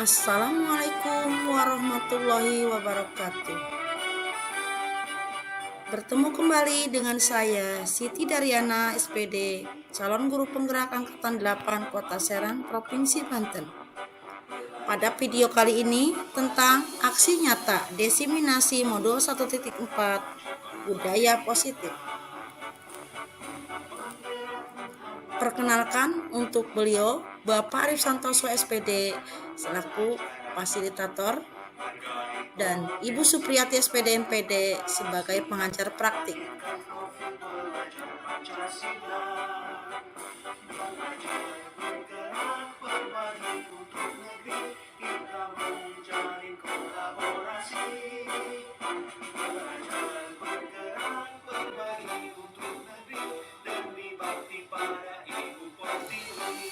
Assalamualaikum warahmatullahi wabarakatuh. Bertemu kembali dengan saya Siti Daryana SPD, calon guru penggerak angkatan 8 Kota Serang, Provinsi Banten. Pada video kali ini tentang aksi nyata diseminasi modul 1.4 budaya positif. Perkenalkan untuk beliau Bapak Arif Santoso SPD selaku fasilitator dan Ibu Supriyati SPD MPD sebagai pengajar praktik.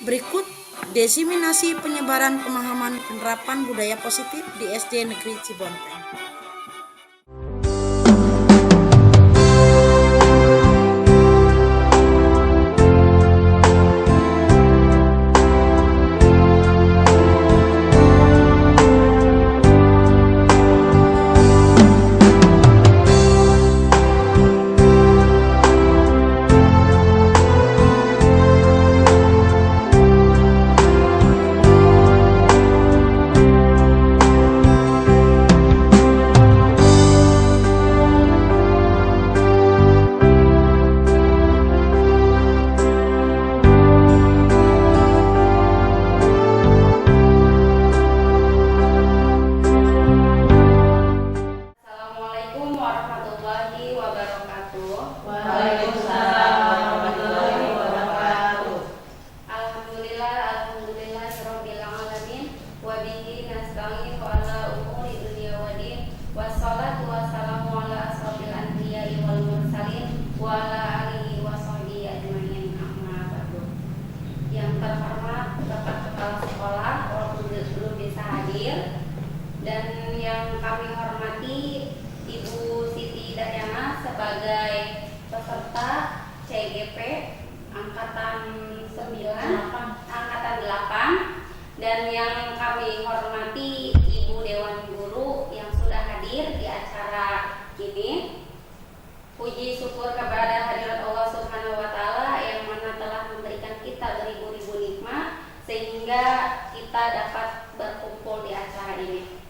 Berikut diseminasi penyebaran pemahaman penerapan budaya positif di SD Negeri Cibonteng. Dan yang kami hormati Ibu Siti Daryana sebagai peserta CGP Angkatan 9, Angkatan 8, dan yang kami hormati Ibu Dewan Guru yang sudah hadir di acara ini. Puji syukur kepada hadirat Allah Subhanahu wa Ta'ala yang mana telah memberikan kita beribu-ribu nikmat sehingga kita dapat berkumpul di acara ini.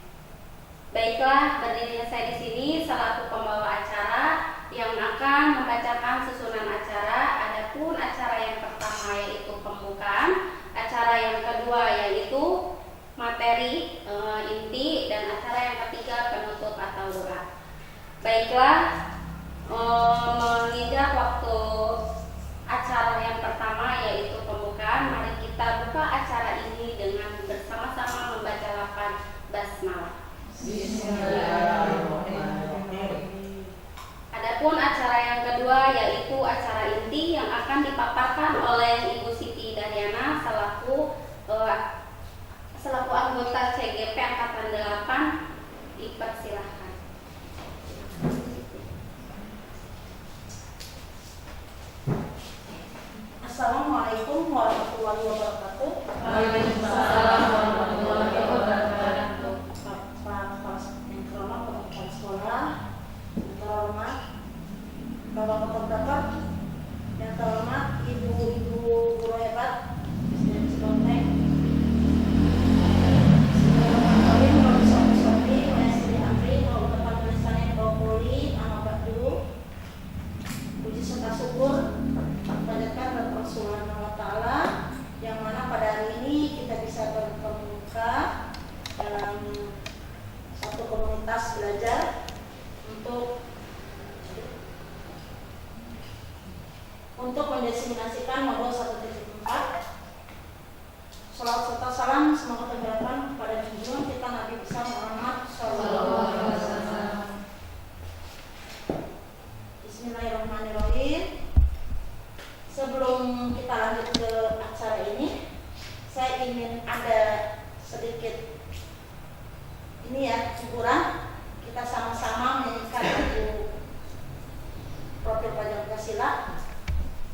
Baiklah, berdirinya saya di sini selaku pembawa acara yang akan membacakan susunan acara. Adapun acara yang pertama yaitu pembukaan, acara yang kedua yaitu materi inti, dan acara yang ketiga penutup atau doa. Baiklah, menginjak waktu acara yang pertama yaitu pembukaan, mari kita buka acara ini dengan bersama-sama membaca lafaz basmalah. Adapun acara yang kedua yaitu acara inti yang akan dipaparkan oleh Ibu Siti Daryana selaku anggota CGP Angkatan 8. Dipersilahkan. Assalamualaikum warahmatullahi wabarakatuh. Waalaikumsalam warahmatullahi wabarakatuh. Yang terhormat Kepala Sekolah, yang terhormat Bapak Fotografer, yang terhormat Ibu-ibu guru hebat SD Cibonteng, puji serta syukur panjatkan kepada Allah Subhanahu wa Ta'ala yang mana pada hari ini kita bisa bermuka dalam satu komunitas belajar untuk mendiseminasikan modul 1.4. Shalawat serta salam semoga tercurahkan kepada junjungan kita Nabi besar Muhammad sallallahu alaihi wasallam. Bismillahirrahmanirrahim. Sebelum kita lanjut ke acara ini, saya ingin ada sedikit hiburan. Kita sama-sama menyanyikan lagu profil Pancasila.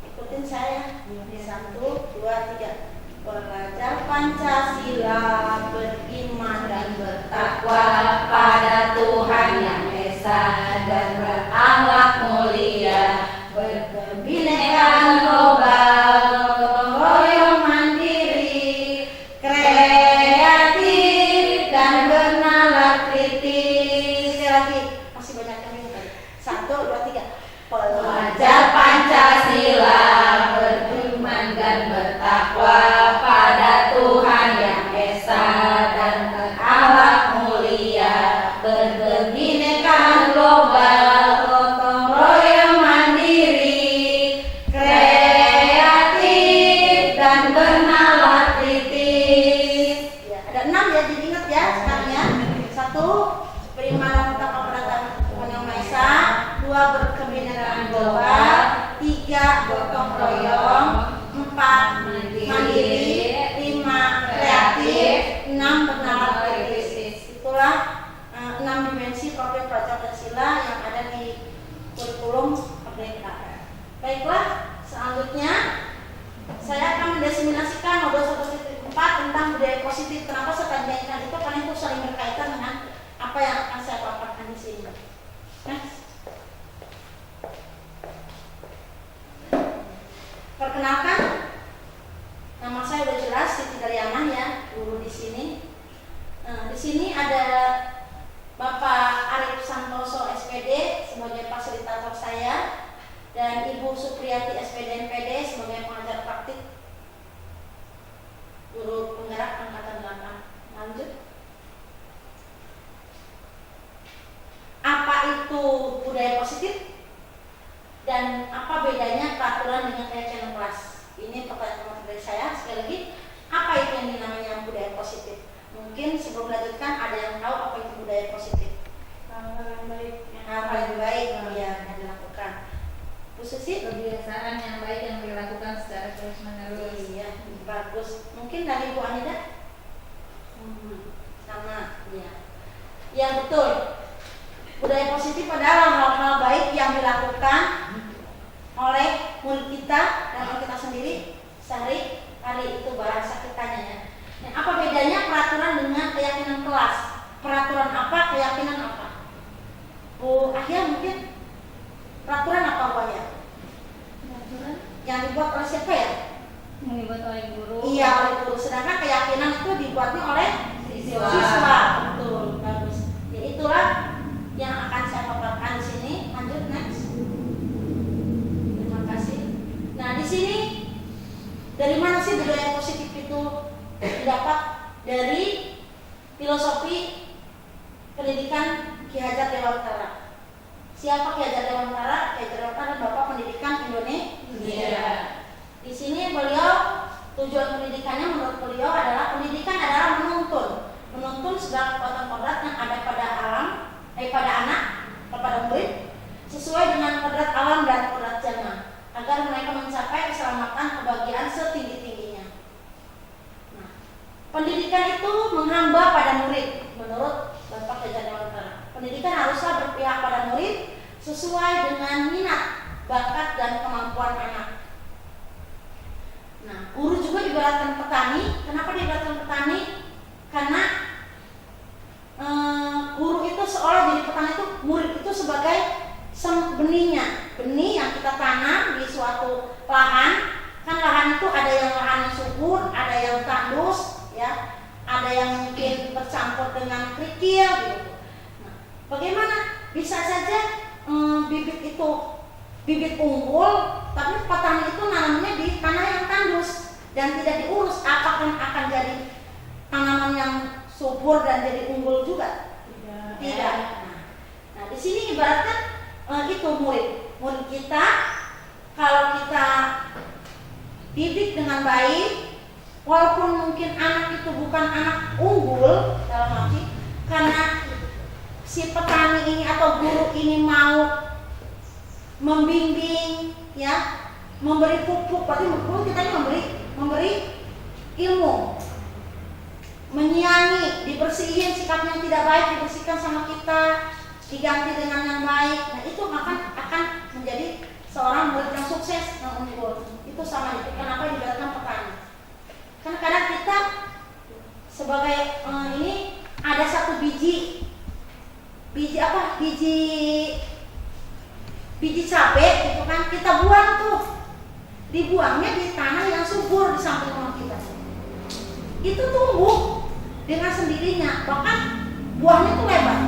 Ikutin saya. 1, 2, 3. Belajar Pancasila, beriman bertakwa pada Tuhan Yang Esa dan berakhlak mulia, berkebinekaan global, gotong royong mandiri, kreatif dan bernalar kritis. Sekali lagi, masih banyak yang bingung tadi. 1, 2, 3. Pelajar Pancasila, beriman dan bertakwa pada Tuhan Yang Esa dan berakhlak mulia, berkebinekaan global, gotong royong mandiri, kreatif dan bernalar kritis. Ya, ada 6 ya, jadi ingat ya sekarangnya. 1, beriman dan bertakwa pada Tuhan Yang Maha Esa. 2, berkebinekaan global. 3, gotong royong. 4, mandiri. 5, kreatif. 6, bernalar kritis. Itulah 6 dimensi profil pelajar Pancasila yang ada di kurikulum Merdeka. Baiklah, selanjutnya saya akan mendesimasikan modul 1.4 tentang budaya positif. Kenapa saya tanyakan itu? Karena itu saling berkaitan dengan apa yang akan saya paparkan di sini. Next. Perkenalkan, nama saya udah jelas, Siti Daryana ya, guru di sini. Di sini ada Bapak Arif Santoso SPD sebagai fasilitator saya dan Ibu Supriyati SPD MPD sebagai pengajar praktik guru penggerak angkatan 8. Lanjut. Apa itu budaya positif dan apa bedanya peraturan dengan keyakinan kelas? Ini pertanyaan dari saya. Sekali lagi, apa itu yang dinamanya budaya positif? Mungkin sebelum melanjutkan ada yang tahu apa itu budaya positif? Hal yang baik, Hal yang baik yang dilakukan. Bu Susi? kebiasaan yang baik yang dilakukan secara terus menerus. Iya, bagus. Mungkin dari Bu Anida? Sama, ya. Ya betul. Budaya positif adalah hal-hal baik yang dilakukan oleh murid kita dan oleh kita sendiri sehari-hari. Itu bahasa kitanya ya. Nah, apa bedanya peraturan dengan keyakinan kelas? Peraturan apa, keyakinan apa? Bu Ahya mungkin peraturan apa Bu Ahya? Peraturan Yang dibuat oleh siapa ya? yang dibuat oleh guru. Iya, oleh guru. Sedangkan keyakinan itu dibuatnya oleh Siswa. siswa. Betul, bagus. Ya itulah yang akan saya paparkan di sini. Lanjut next. Terima kasih. Nah, di sini dari mana sih budaya positif itu didapat? Dari filosofi pendidikan Ki Hajar Dewantara. Siapa Ki Hajar Dewantara? Ki Hajar Dewantara Bapak Pendidikan Indonesia. Di sini beliau tujuan pendidikannya menurut beliau adalah pendidikan adalah menuntun segala kekuatan kodrat yang ada pada pada anak, kepada murid sesuai dengan kodrat alam dan kodrat jannah agar mereka mencapai keselamatan kebahagiaan setinggi-tingginya. Nah, pendidikan itu menghamba pada murid menurut Bapak Ki Hajar Dewantara. Pendidikan haruslah berpihak pada murid sesuai dengan minat, bakat dan kemampuan anak. Nah, guru juga diibaratkan petani. Kenapa diibaratkan petani? Karena guru itu seolah jadi petani itu, murid itu sebagai benihnya, benih yang kita tanam di suatu lahan. Kan lahan itu ada yang lahan subur, ada yang tandus, ya, ada yang mungkin bercampur dengan kerikil, gitu. Nah, bagaimana? Bisa saja bibit itu bibit unggul, tapi petani itu nanamnya di tanah yang tandus dan tidak diurus. Apakah akan jadi tanaman yang subur dan jadi unggul juga? Tidak. Nah, di sini ibaratkan itu murid kita, kalau kita didik dengan baik, walaupun mungkin anak itu bukan anak unggul dalam arti, karena si petani ini atau guru ini mau membimbing, ya, memberi pupuk, berarti guru kita ini memberi ilmu, menyiangi, dibersihin sikap yang tidak baik, dibersihkan sama kita, diganti dengan yang baik. Nah, itu akan menjadi seorang murid yang sukses, yang unggul. Itu sama itu. Kenapa dibiarkan petani? Karena kadang kita sebagai ini ada satu biji biji apa, biji cabai gitu kan, kita buang tuh, dibuangnya di tanah yang subur di samping rumah kita. Itu tumbuh dengan sendirinya, bahkan buahnya tuh lebar.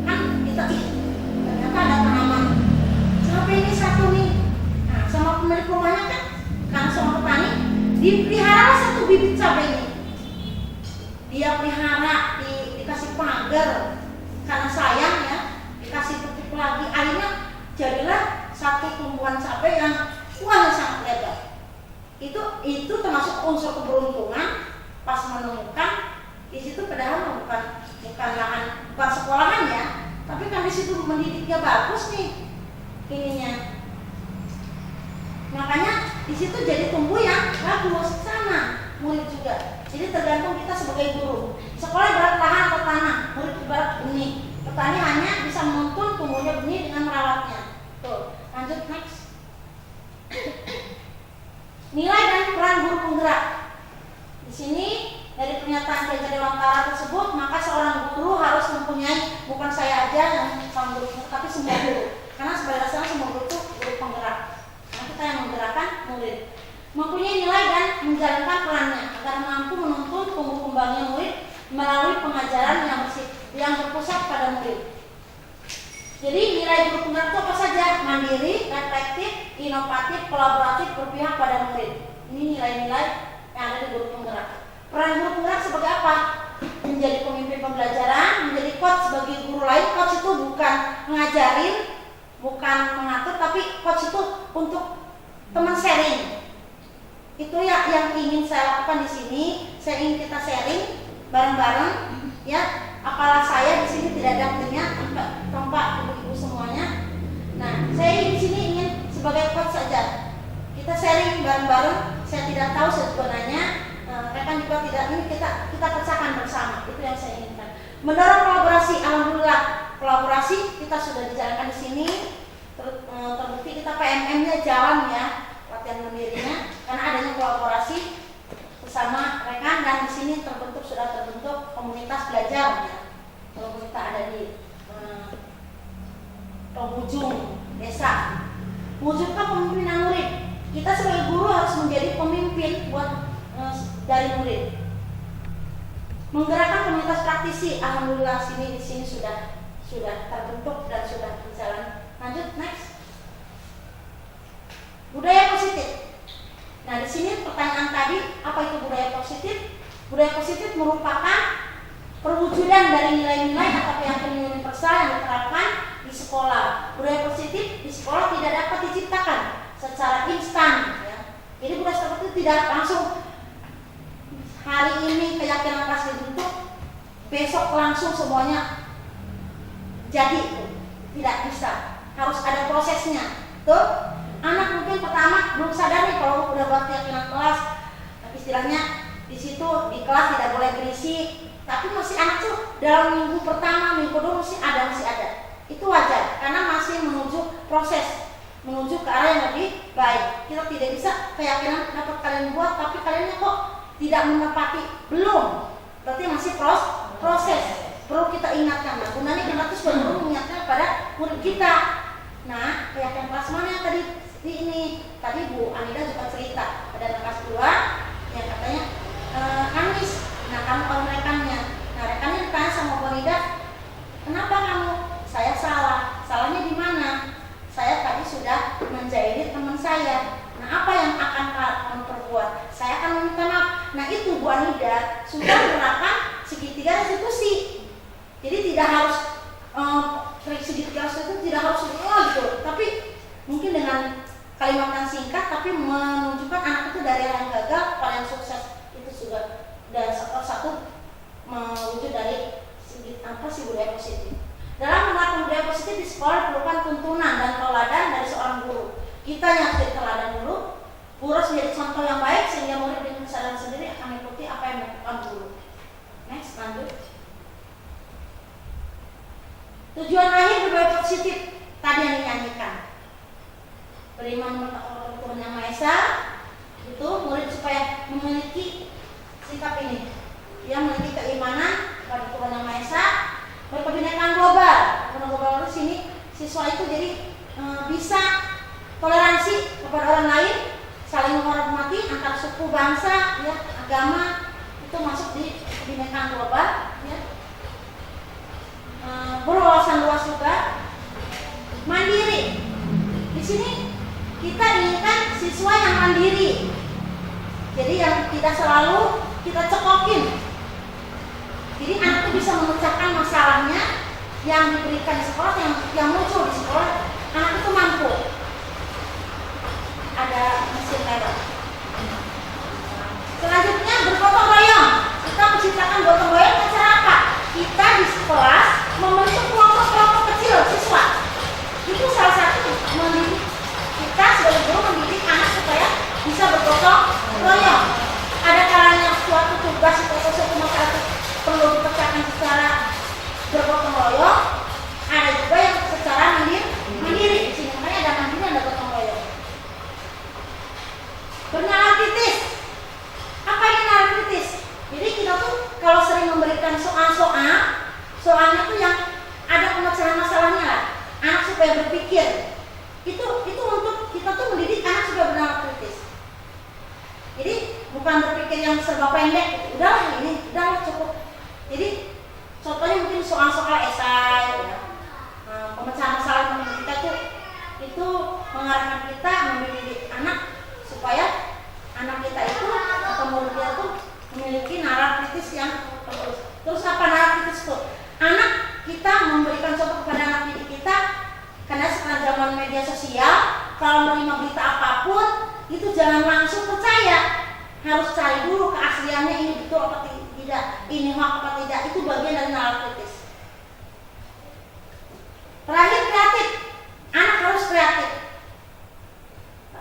Kan kita ternyata ada tanaman cabai ini satu nih. Nah, sama pemilik rumahnya kan, karena sama petani, dipelihara satu bibit cabai ini. Dia pelihara, dikasih pagar, karena sayang ya, dikasih pupuk lagi, akhirnya jadilah satu tumbuhan cabai yang buahnya sangat lebar. Itu termasuk unsur keberuntungan pas menemukan di situ, padahal bukan lahan, bukan sekolahan ya, tapi kan di situ mendidiknya bagus nih ininya. Makanya di situ jadi tumbuh yang bagus. Sama murid juga. Jadi tergantung kita sebagai guru. Sekolah ibarat lahan atau tanah, murid ibarat benih. Petani hanya bisa menuntun tumbuhnya benih dengan merawatnya. Tuh, lanjut next. Nilai dan peran guru penggerak. Di sini dari pernyataan Ki Dewantara tersebut, maka seorang guru harus mempunyai, bukan saya aja yang seorang guru, tapi semua guru. Karena sebagai dasarnya semua guru itu guru penggerak. Karena kita yang menggerakkan murid. Mempunyai nilai dan menjalankan perannya agar mampu menuntun tumbuh kembangnya murid melalui pengajaran yang berpusat pada murid. Jadi nilai guru penggerak itu apa saja? Mandiri, reflektif, inovatif, kolaboratif, berpihak pada murid. Ini nilai-nilai yang ada di guru penggerak. Peran guru penggerak sebagai apa? Menjadi pemimpin pembelajaran, menjadi coach bagi guru lain. Coach itu bukan ngajarin, bukan mengatur, tapi coach itu untuk teman sharing. Itu ya yang ingin saya lakukan di sini. Saya ingin kita sharing bareng-bareng, ya. Apalah saya di sini tidak ada artinya, tempat ibu-ibu semuanya. Nah, saya di sini ingin sebagai coach saja. Kita sharing bareng-bareng. Saya tidak tahu sebenarnya, rekan juga tidak. Ini kita pecahkan bersama. Itu yang saya inginkan. Mendorong kolaborasi. Alhamdulillah, kolaborasi kita sudah dijalankan di sini. Terbukti kita PMM-nya jalan ya, latihan mandirinya, karena adanya kolaborasi bersama rekan, dan di sini sudah terbentuk komunitas belajar ya. Kalau kita ada di penghujung desa, wujudkan pemimpinan murid. Kita sebagai guru harus menjadi pemimpin buat dari murid. Menggerakkan komunitas praktisi. Alhamdulillah di sini sudah terbentuk dan sudah berjalan. Lanjut next. Budaya positif. Nah, di sini pertanyaan tadi, apa itu budaya positif? Budaya positif merupakan perwujudan dari nilai-nilai atau keyakinan universal yang diterapkan di sekolah. Budaya positif di sekolah tidak dapat diciptakan secara instan ya. Jadi budaya seperti itu tidak langsung hari ini keyakinan kelas dibentuk, besok langsung semuanya jadi. Tidak bisa. Harus ada prosesnya. Tuh, anak mungkin pertama belum sadar nih kalau udah buat keyakinan kelas, istilahnya di situ di kelas tidak boleh berisik, tapi masih anak tuh dalam minggu pertama, minggu kedua masih ada. Itu wajar karena masih menuju proses, menuju ke arah yang lebih baik. Kita tidak bisa keyakinan dapat kalian buat, tapi kalian kok tidak menepati, belum. Berarti masih proses. Perlu kita ingatkan. Nah, gunanya kita tuh perlu mengingatkan pada murid kita. Nah, keyakinan kelas mana yang tadi Bu Anida juga cerita ada kelas 2 yang katanya Anis. Nah, kamu kalau rekannya. Nah, rekannya ditanya sama Bu Anida, kenapa kamu? Saya salah. Salahnya di mana? Saya tadi sudah menjahili teman saya. Nah, apa yang akan kamu perbuat? Saya akan meminta maaf. Nah, itu Bu Anida sudah menerapkan segitiga restitusi. Jadi tidak harus segitiga restitusi tidak harus gitu. Tapi mungkin dengan kalimat yang singkat tapi menunjukkan anak itu dari yang gagal pada yang sukses. Itu sudah dan satu mewujud dari budaya positif. Dalam menerapkan budaya positif di sekolah diperlukan tuntunan dan teladan dari seorang guru. Kita yang harus jadi teladan dulu, guru harus menjadi contoh yang baik sehingga murid dengan kesadaran sendiri akan mengikuti apa yang dilakukan guru. Next, lanjut. Tujuan akhir budaya positif tadi yang dinyanyikan. Beriman kepada Tuhan Yang Maha Esa, itu murid supaya memiliki sikap ini. Dia memiliki keimanan kepada Tuhan Yang Maha Esa, suku bangsa, ya, agama itu masuk di kebinekaan global, ya. Berwawasan luas juga, mandiri. Di sini kita inginkan siswa yang mandiri, jadi yang tidak selalu kita cekokin. Jadi anak itu bisa memecahkan masalahnya yang diberikan di sekolah, yang muncul di sekolah, anak itu mampu. Ada mesin lewat. Selanjutnya bergotong royong. Kita menciptakan gotong royong dengan cara apa? Kita di kelas membentuk kelompok-kelompok kecil siswa. Itu salah satu mendidik kita sebagai guru, mendidik anak supaya bisa bergotong royong. Ada kalanya suatu tugas atau suatu masalah perlu dipecahkan secara bergotong royong, ada juga yang secara mandiri. Di sini makanya ada mandiri, ada gotong royong. Bernalar kritis. Apa ini nalar kritis? Jadi kita tuh kalau sering memberikan soalnya tuh yang ada pemecahan masalahnya lah, anak supaya berpikir. Itu untuk kita tuh mendidik anak supaya bernalar kritis. Jadi bukan berpikir yang serba pendek, udahlah ini, udahlah cukup. Jadi contohnya mungkin soal-soal esai, ya. Pemecahan masalah mendidik kita tuh itu mengarahkan kita mendidik anak supaya anak kita itu atau murid kita tuh memiliki nalar kritis yang bagus. Terus apa nalar kritis itu? Anak kita memberikan contoh kepada anak didik kita, karena sekarang zaman media sosial, kalau menerima berita apapun itu jangan langsung percaya, harus cari dulu keasliannya, ini betul apa tidak, ini hoax apa tidak. Itu bagian dari nalar kritis. Terakhir, kreatif. Anak harus kreatif.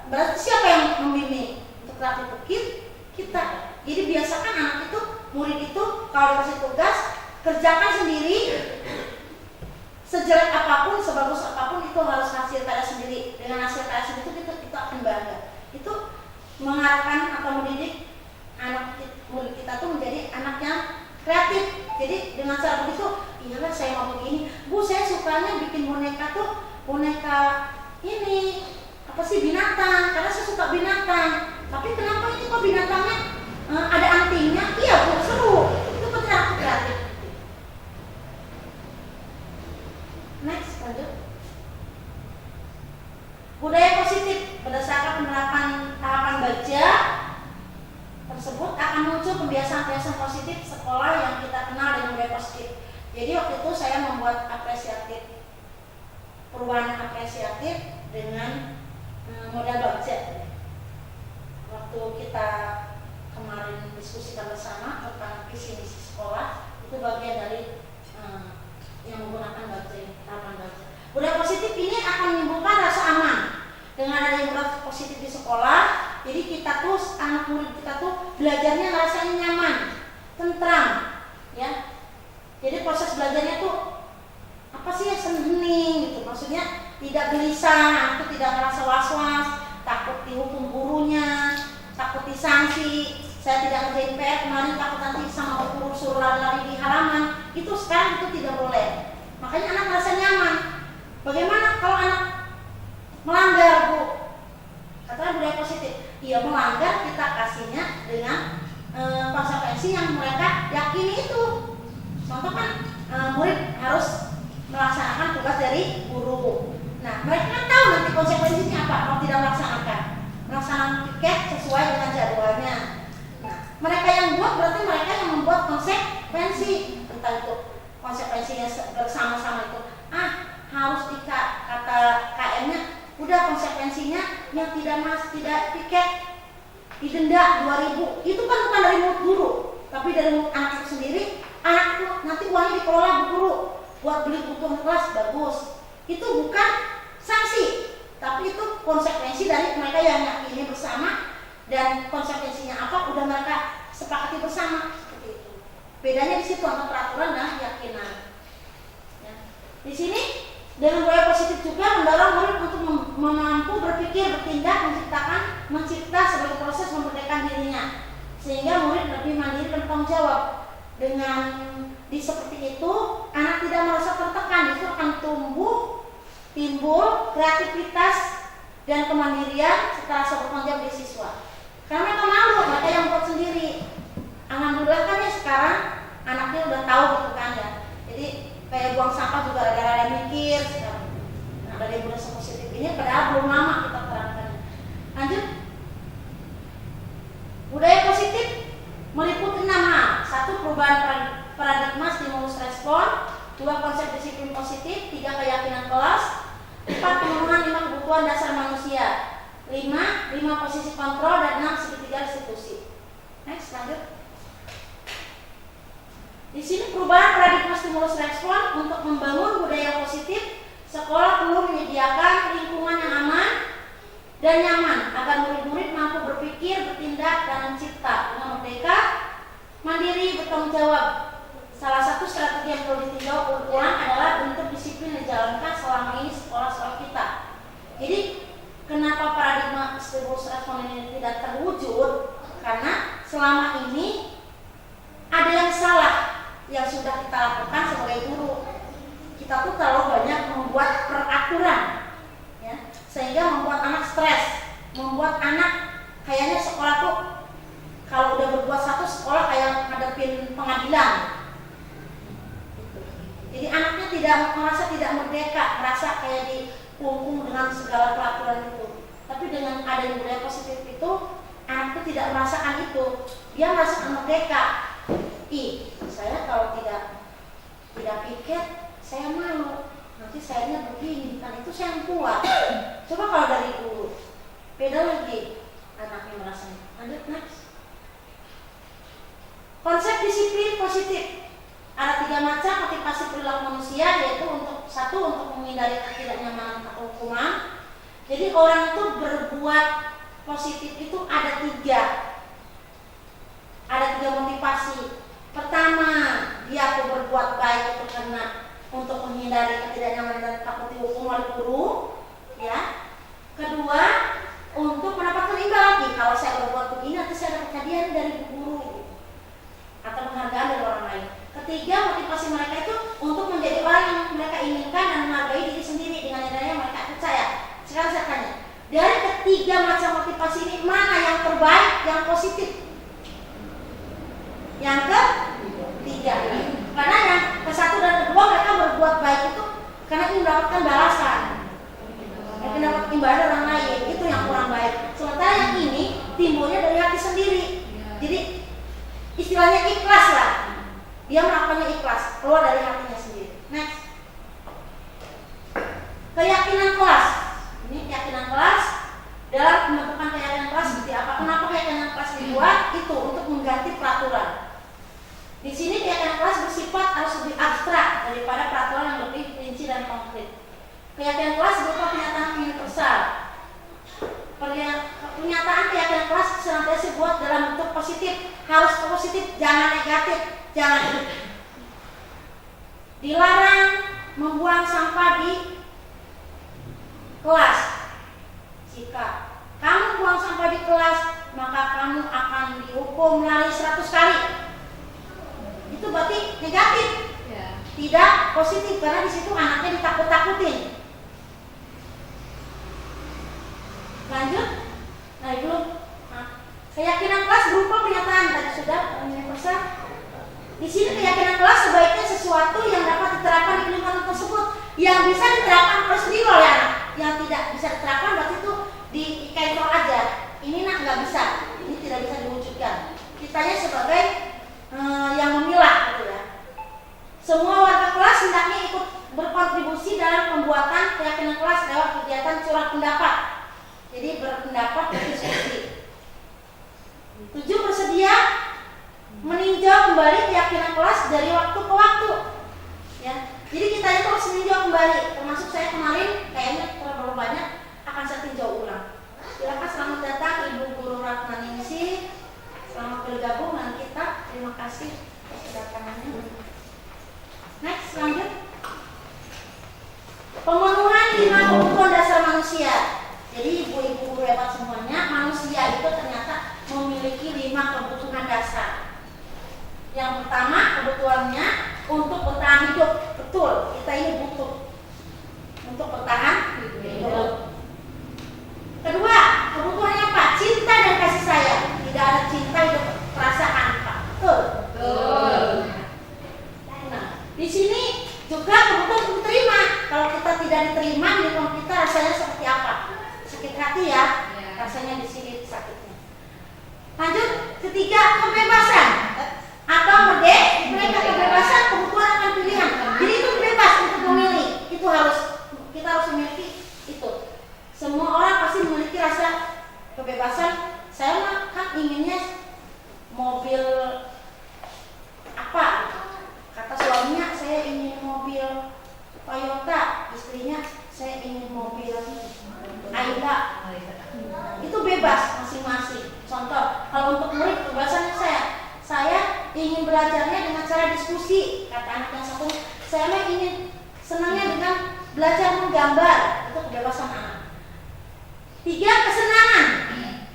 Berarti siapa yang membimbing untuk kreatif? Kita. Jadi biasakan anak itu, murid itu kalau dikasih tugas, kerjakan sendiri. Sejelek apapun, sebagus apapun, itu harus hasil karya sendiri. Dengan hasil karya sendiri itu kita akan bangga. Itu mengarahkan atau mendidik anak murid kita tuh menjadi anak yang kreatif. Jadi dengan cara begitu, iyalah saya mau begini, Bu, saya sukanya bikin boneka tuh, boneka ini apa sih, binatang, karena saya suka binatang. Tapi kenapa ini kok binatangnya ada antingnya? Iya Bu, seru. Itu penting aku kreatif. Next, lanjut. Budaya positif. Berdasarkan penerapan tahapan baja tersebut akan muncul kebiasaan-kebiasaan positif sekolah yang kita kenal dengan budaya positif. Jadi waktu itu saya membuat perubahan apresiatif dengan modal baja. Waktu kita kemarin diskusikan bersama tentang visi misi sekolah, itu bagian dari yang menggunakan baja, tahapan baja. Budaya positif ini akan menimbulkan rasa aman. Dengan adanya budaya positif di sekolah, jadi kita tuh, anak murid kita tuh belajarnya rasanya nyaman, tentram, ya. Jadi proses belajarnya tuh apa sih ya, hening gitu. Maksudnya tidak gelisah, aku tidak merasa was-was, takut dihukum gurunya, takut disanksi. Saya tidak ngerjain PR kemarin, takut nanti sama guru suruh lari-lari di halaman. Itu sekarang itu tidak boleh. Makanya anak merasa nyaman. Bagaimana kalau anak melanggar, Bu? Katanya budaya positif. Iya, melanggar kita kasihnya dengan konsekuensi yang mereka yakini itu. Contoh kan murid harus melaksanakan tugas dari guru. Nah, mereka kan tahu nanti konsekuensinya apa kalau tidak melaksanakan piket sesuai dengan jadwalnya. Nah, mereka yang buat berarti mereka yang membuat konsekuensi. Entah itu konsekuensinya bersama-sama itu. Harus kata KM-nya, udah konsekuensinya yang tidak piket didenda 2.000. Itu kan bukan dari mulut guru, tapi dari mulut anak itu sendiri. Anak itu nanti uangnya dikelola bu guru buat beli kebutuhan kelas, bagus. Itu bukan sanksi, tapi itu konsekuensi dari mereka yang yakini bersama, dan konsekuensinya apa udah mereka sepakati bersama, seperti itu. Bedanya di situ antara peraturan dan keyakinan. Ya. Di sini dengan budaya positif juga mendorong murid untuk mampu berpikir, bertindak, mencipta sebagai proses memerdekakan dirinya, sehingga murid lebih mandiri dan bertanggung jawab. Dengan seperti itu, anak tidak merasa tertekan, itu akan timbul kreativitas dan kemandirian serta rasa bertanggung jawab di siswa. Karena mereka malu meliputi 6 hal. 1. Perubahan paradigma stimulus respon. 2. Konsep disiplin positif. 3. Keyakinan kelas. 4. Pemenuhan 5 kebutuhan dasar manusia. 5 posisi kontrol, dan 6 segitiga restitusi. Next, lanjut. Di sini perubahan paradigma stimulus respon. Untuk membangun budaya positif, sekolah perlu menyediakan lingkungan yang aman dan nyaman agar murid-murid mampu berpikir, bertindak, dan mencipta dengan merdeka, mandiri, bertanggung jawab. Salah satu strategi yang perlu ditinjau ulang adalah bentuk disiplin yang dijalankan selama ini sekolah-sekolah kita. Jadi, kenapa paradigma stimulus respon ini tidak terwujud? Karena selama ini ada yang salah yang sudah kita lakukan sebagai guru. Kita tuh terlalu banyak membuat peraturan, ya, sehingga membuat anak stres, membuat anak kayaknya sekolah tuh kalau udah berbuat satu, sekolah kayak ngadepin pengadilan. Jadi anaknya tidak merasa tidak merdeka, merasa kayak dikungkung dengan segala peraturan itu. Tapi dengan adanya budaya positif itu, anak itu tidak merasakan itu. Dia merasakan merdeka. Saya kalau tidak piket, saya malu. Nanti sayanya begini, kan itu saya yang kuat. Coba kalau dari guru, beda lagi anaknya merasanya. Lanjut, next. Konsep disiplin positif. Ada 3 macam motivasi perilaku manusia, yaitu untuk 1. Untuk menghindari ketidaknyamanan atau hukuman. Jadi orang itu berbuat positif itu ada 3. Ada 3 motivasi. Pertama, dia tuh berbuat baik itu karena untuk menghindari ketidaknyamanan dan takut dihukum oleh guru, ya. Kedua, untuk mendapatkan imbal lagi. Kalau saya berbuat begini, nanti saya dapat hadiah dari guru atau penghargaan dari orang lain. Ketiga, motivasi mereka itu untuk menjadi orang yang mereka inginkan dan menghargai diri sendiri dengan adanya mereka percaya. Sekarang saya tanya, dari ketiga macam motivasi ini mana yang terbaik, yang positif? Yang ketiga ini. Karena yang ke-1 dan ke-2 mereka berbuat baik itu karena ingin mendapatkan balasan, ingin mendapat imbalan dari orang lain. Itu yang kurang baik. Sementara yang ini timbulnya dari hati sendiri. Jadi istilahnya ikhlas lah. Dia melakukannya ikhlas, keluar dari hatinya sendiri. Next. Keyakinan kelas. Ini keyakinan kelas. Dalam pembentukan keyakinan kelas seperti apa? Kenapa keyakinan kelas dibuat? Itu untuk mengganti peraturan. Di sini keyakinan kelas bersifat harus lebih abstrak daripada peraturan yang lebih rinci dan konkret. Keyakinan kelas berupa pernyataan universal. Pernyataan keyakinan kelas senantiasa dibuat dalam bentuk positif, harus positif, jangan negatif, jangan. Dilarang membuang sampah di kelas. Jika kamu buang sampah di kelas, maka kamu akan dihukum lari 100 kali. Itu berarti negatif, tidak positif, karena di situ anaknya ditakut-takutin. Lanjut, belum. Keyakinan kelas berupa pernyataan tadi sudah universal. Di sini keyakinan kelas sebaiknya sesuatu yang dapat diterapkan di lingkungan tersebut, yang bisa diterapkan oleh sendiri oleh anak. Yang tidak bisa diterapkan berarti itu di IKTO aja. Ini nggak bisa, ini tidak bisa diwujudkan. Kitanya sebagai yang memilah gitu ya. Semua warga kelas hendaknya ikut berkontribusi dalam pembuatan keyakinan kelas lewat kegiatan curah pendapat. Jadi berpendapat dan diskusi. 7. Bersedia meninjau kembali keyakinan kelas dari waktu ke waktu. Ya. Jadi kita itu harus meninjau kembali. Termasuk saya kemarin kayaknya terlalu banyak akan saya tinjau ulang. Silakan selamat datang Ibu Guru Ratna Ningsih. Selamat bergabung dengan kita. Terima kasih atas kedatangannya. Next, lanjut. Pemenuhan 5 kebutuhan dasar manusia. Jadi ibu-ibu guru hebat semuanya, manusia itu ternyata memiliki 5 kebutuhan dasar. Yang pertama kebutuhannya untuk bertahan hidup. Betul, kita ini butuh untuk bertahan hidup. Kedua, kebutuhannya apa? Cinta dan kasih sayang. Tidak ada cinta hidup perasaan, Pak. Betul. Nah, di sini juga kebutuhan untuk diterima. Kalau kita tidak diterima di lingkungan kita, rasanya seperti apa? Sakit hati ya. Rasanya di sini sakitnya. Lanjut, ketiga, kebebasan. merdeka, mereka kebebasan, kebutuhan akan pilihan. Jadi itu bebas untuk memilih. Itu kita harus memiliki itu. Semua orang pasti memiliki rasa kebebasan. Saya mah kan inginnya mobil apa? Kata suaminya saya ingin mobil Toyota, istrinya saya ingin mobil Ayla. Itu bebas masing-masing. Contoh, kalau untuk murid kebebasannya saya ingin belajarnya dengan cara diskusi. Kata anak yang satu, saya mah ingin senangnya dengan belajar menggambar. Itu kebebasan anak. 3, kesenangan.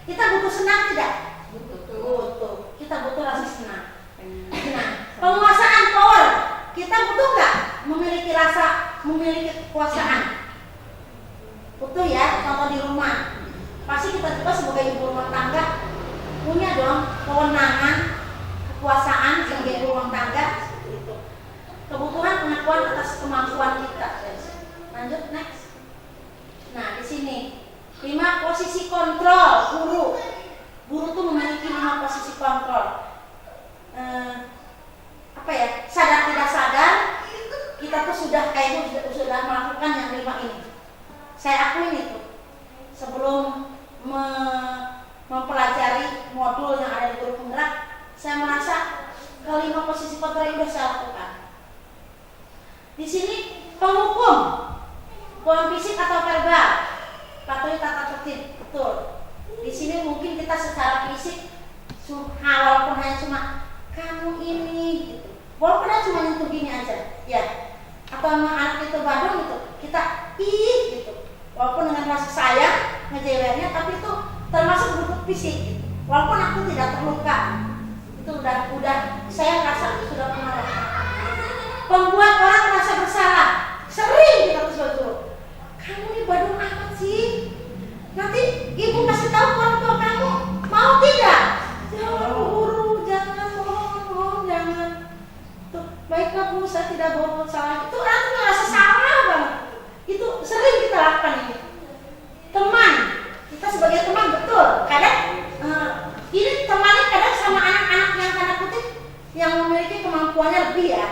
Kita butuh senang tidak? Butuh. Kita butuh rasa senang. Nah, penguasaan power. Kita butuh nggak memiliki kekuasaan? Butuh ya. Contoh di rumah, pasti kita juga sebagai ibu rumah tangga punya dong kewenangan, kekuasaan sebagai ibu rumah tangga. Kebutuhan pengakuan atas kemampuan kita. Lanjut next. Nah di sini 5 posisi kontrol guru. Guru tuh memiliki 5 posisi kontrol. Sadar tidak sadar kita tuh sudah melakukan yang 5 ini. Saya akuin itu sebelum mempelajari modul yang ada di guru penggerak, saya merasa ke-5 posisi kontrol ini sudah saya lakukan. Di sini penghukum, fisik atau verbal, patuhi tata tertib, betul. Di sini mungkin kita secara fisik, walaupun hanya cuma kamu ini, gitu. Walaupun cuma nyentuh gini aja, ya. Atau sama anak itu badung gitu, kita gitu. Walaupun dengan rasa sayang, ngejewernya, tapi itu termasuk bentuk fisik. Gitu. Walaupun aku tidak terluka, itu udah saya rasa sudah pernah. Pembuat orang merasa bersalah, sering kita terus kamu ini badung amat sih. Nanti ibu kasih tahu orang tua kamu, mau tidak? Jangan guru, jangan, mohon jangan. Tuh, baiklah bu, saya tidak berbuat salah. Itu orang tuh merasa salah banget. Itu sering kita lakukan ini. Teman, kita sebagai teman betul. Kadang ini temannya kadang sama anak-anak yang tanda kutip yang memiliki kemampuannya lebih ya.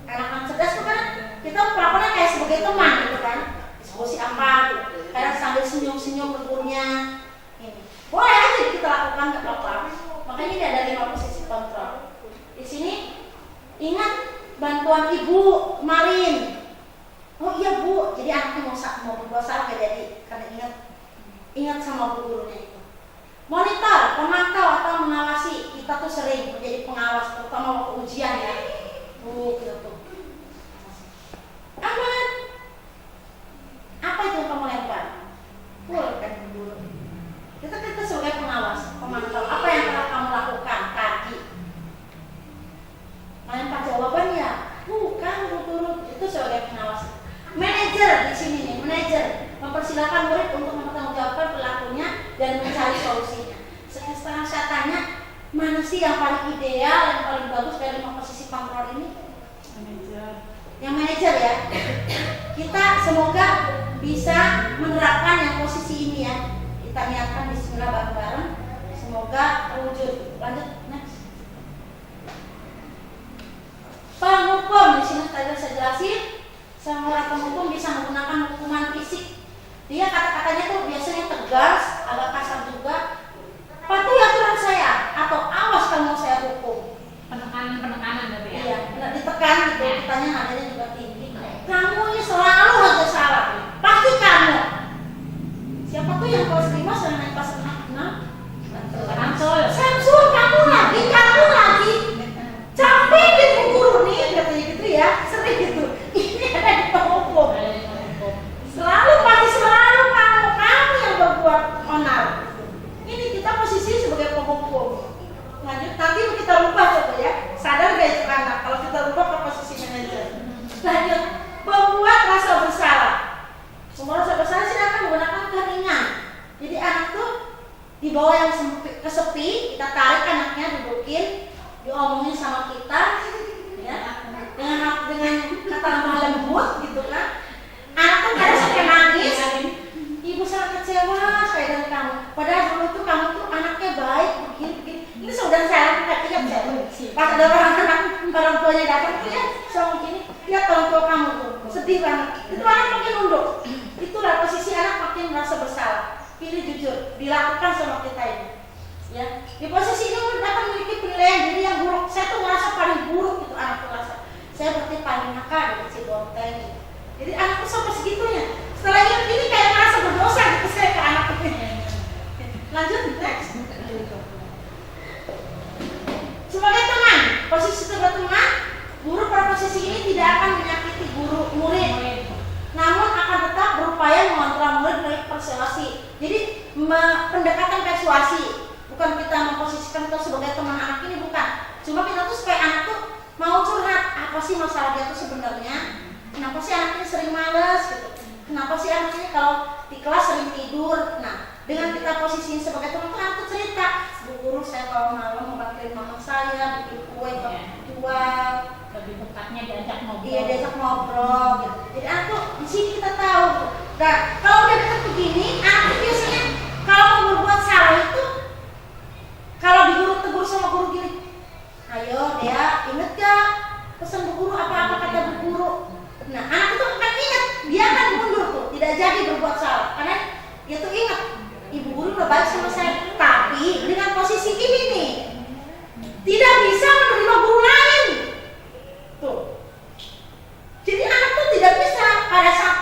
Anak-anak cerdas tuh kan kita pelakunya kayak sebagai teman gitu kan. Diskusi apa, gitu. Kadang sambil senyum-senyum ke gurunya. Ini boleh aja kita lakukan, nggak apa-apa. Makanya ini ada 5 posisi kontrol. Di sini ingat bantuan ibu kemarin. Oh iya bu, jadi anaknya mau berbuat salah kayak jadi karena ingat sama bu gurunya itu. Monitor, pemantau atau mengawasi. Kita tuh sering menjadi pengawas, terutama waktu ujian ya. Bu, gitu tuh. Aman. Apa itu yang kamu lempar? Kan guru. Kita sebagai pengawas, pemantau. Apa yang telah kamu lakukan tadi? Melempar jawabannya. Bukan guru. Itu sebagai pengawas. Manajer di sini nih, manajer mempersilahkan murid untuk mempertanggungjawabkan perilakunya dan mencari solusinya. Sekarang saya tanya, mana sih yang paling ideal, yang paling bagus dari 5 posisi kontrol ini? Manajer. Yang manajer ya. Kita semoga bisa menerapkan yang posisi ini ya. Kita niatkan bismillah bareng-bareng. Semoga terwujud. Lanjut next. Penghukum di sini tadi saya jelasin. Semua penghukum bisa menggunakan hukuman fisik. Dia kata-katanya tuh biasanya tegas, agak kasar juga. Patuhi aturan saya atau awas kalau mau saya hukum. Penekanan tapi ya. Iya, ditekan gitu. Kitanya nadanya juga tinggi. Kamu ini selalu aja salah. Pasti kamu. Siapa tuh yang kelas 5 sering naik kelas 6? Samsul kamu lagi. Capek gitu guru nih katanya gitu ya. Sering gitu. Ini ada di penghukum. Pasti selalu kamu yang berbuat onar. Ini kita posisi sebagai penghukum. Lanjut, nanti kita lupa coba ya. Sadar gak itu anak kalau kita lupa ke posisi manajer. Lanjut, membuat rasa bersalah. Semua rasa bersalah sih akan menggunakan keheningan. Jadi anak tuh dibawa yang kesepi, kita tarik anaknya, dudukin, diomongin sama kita, ya, dengan kata lemah lembut gitu kan. Anak tuh kadang sampai nangis. Ibu sangat kecewa saya dengan kamu. Padahal dulu tuh kamu tuh anaknya baik, begini. Ini sudah saya lakukan, ingat saya. Pas ada orang orang tuanya datang tuh ya sama gini, lihat orang tua kamu tuh sedih banget, itu anak makin nunduk. Itulah posisi anak makin merasa bersalah. Pilih jujur, dilakukan sama kita ini. Ya, di posisi ini dapat memiliki penilaian diri yang buruk. Saya tuh merasa paling buruk itu anak tuh rasa. Saya berarti paling nakal dari si Bonteng. Jadi anak tuh sampai segitunya. Setelah ini kayak merasa berdosa gitu saya ke anak itu. Lanjut next. Sebagai teman, posisi sebagai teman, guru pada posisi ini tidak akan menyakiti guru murid, namun akan tetap berupaya mengontrol murid dari persuasi. Jadi pendekatan persuasi, bukan kita memposisikan kita sebagai teman anak ini, bukan. Cuma kita tuh supaya anak tuh mau curhat apa sih masalah dia tuh sebenarnya. Kenapa sih anak ini sering males gitu? Kenapa sih anak ini kalau di kelas sering tidur? Nah, dengan kita posisiin sebagai teman tuh anak tuh cerita, Bu guru saya kalau malam membantuin mama saya bikin kue jual. Lebih dekatnya diajak ngobrol. Iya, diajak ngobrol gitu. Jadi anak tuh di sini kita tahu. Nah, kalau udah dekat begini, anak tuh biasanya kalau mau berbuat salah itu, kalau diguru tegur sama guru gini, ayo Dea, inget gak pesan bu guru apa kata bu guru? Nah, anak itu akan ingat, dia akan mundur tuh, tidak jadi berbuat salah, karena dia tuh ingat, ibu guru udah baik sama saya. Tapi dengan posisi ini nih, tidak bisa menerima guru lain. Tuh. Jadi anak tuh tidak bisa pada saat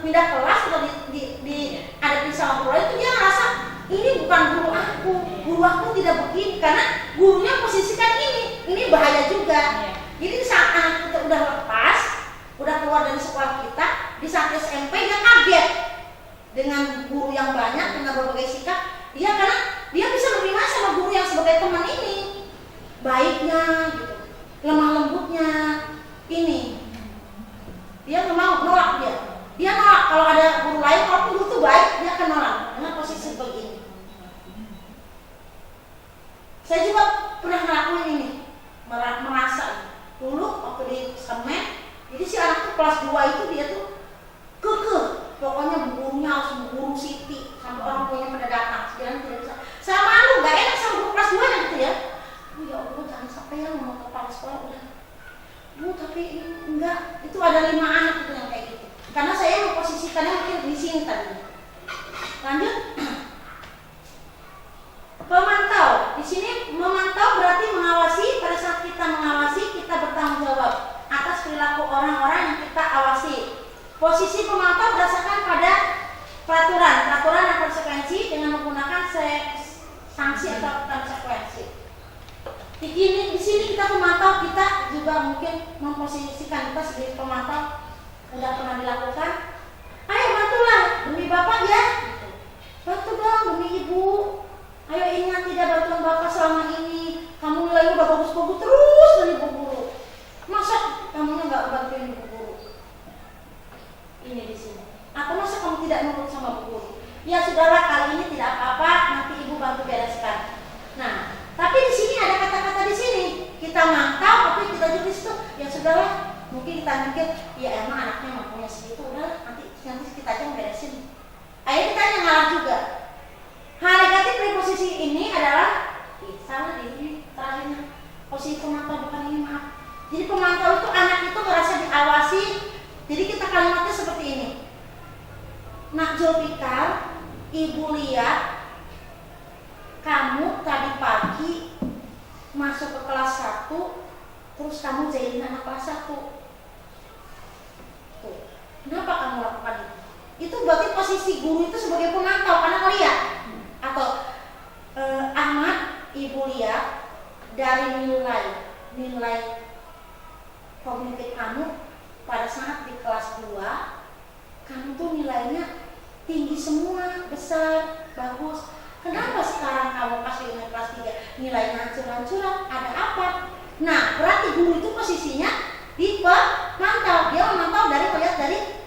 pindah kelas atau dihadapi sama guru lain itu dia ngerasa ini bukan guru aku tidak begini, karena gurunya posisikan ini bahaya juga. Jadi saat anak kita udah lepas, udah keluar dari sekolah kita, di saat SMP dia kaget dengan guru yang banyak, dengan berbagai sikap, dia karena dia bisa menerima sama guru yang sebagai teman ini, baiknya gitu, lemah lembutnya ini, dia nggak mau, nolak dia nolak. Kalau ada guru lain, kalau guru itu baik, dia akan nolak dengan posisi seperti ini. Saya juga pernah ngelakuin ini, merasa dulu waktu di semen, jadi si anak tuh kelas 2 itu dia tuh kekeh, pokoknya bu gurunya harus bu guru Siti, sampai orang tuanya pada datang, sekiranya tidak bisa. Saya malu, gak enak sama guru kelas 2 gitu ya. Ya Allah, jangan sampai ya ngomong ke kepala sekolah udah. Bu, tapi enggak, itu ada 5 anak itu yang kayak gitu. Karena saya memposisikannya mungkin di sini tadi. Lanjut. Pemantau. Di sini memantau berarti mengawasi. Pada saat kita mengawasi, kita bertanggung jawab atas perilaku orang-orang yang kita awasi. Posisi pemantau berdasarkan pada peraturan dan konsekuensi dengan menggunakan sanksi atau konsekuensi. Di sini kita pemantau, kita juga mungkin memposisikan kita sebagai pemantau. Udah pernah dilakukan, ayo bantulah demi bapak ya, bantu dong demi ibu. Ayo ingat tidak bantuan bapak selama ini, kamu nilai udah bagus-bagus terus dari ibu guru. Masa kamu nggak bantuin ibu guru? Ini di sini. Atau masa kamu tidak nurut sama bu guru? Ya sudahlah, kali ini tidak apa-apa, nanti ibu bantu bereskan. Nah, tapi di sini ada kata-kata di sini. Kita mantau, tapi kita juga di situ. Ya sudahlah, mungkin kita mikir, ya emang anaknya mampunya segitu, udah nanti kita aja yang beresin. Akhirnya kita yang ngalah juga. Hal negatif dari posisi ini adalah salah di ini terakhirnya. Posisi pemantau bukan ini, maaf. Jadi pemantau itu anak itu merasa diawasi. Jadi kita kalimatnya seperti ini. Nak Zulfikar, ibu lihat kamu tadi pagi masuk ke kelas 1, terus kamu jahilin anak kelas 1. Tuh. Kenapa kamu lakukan itu? Itu berarti posisi guru itu sebagai pemantau karena ngeliat. Atau Ahmad, ibu lihat dari nilai kognitif kamu pada saat di kelas 2, kamu tuh nilainya tinggi semua, besar, bagus. Kenapa sekarang kamu pas di kelas 3 nilainya hancur-hancuran? Ada apa? Nah, berarti guru itu posisinya di pemantau. Dia memantau dari melihat dari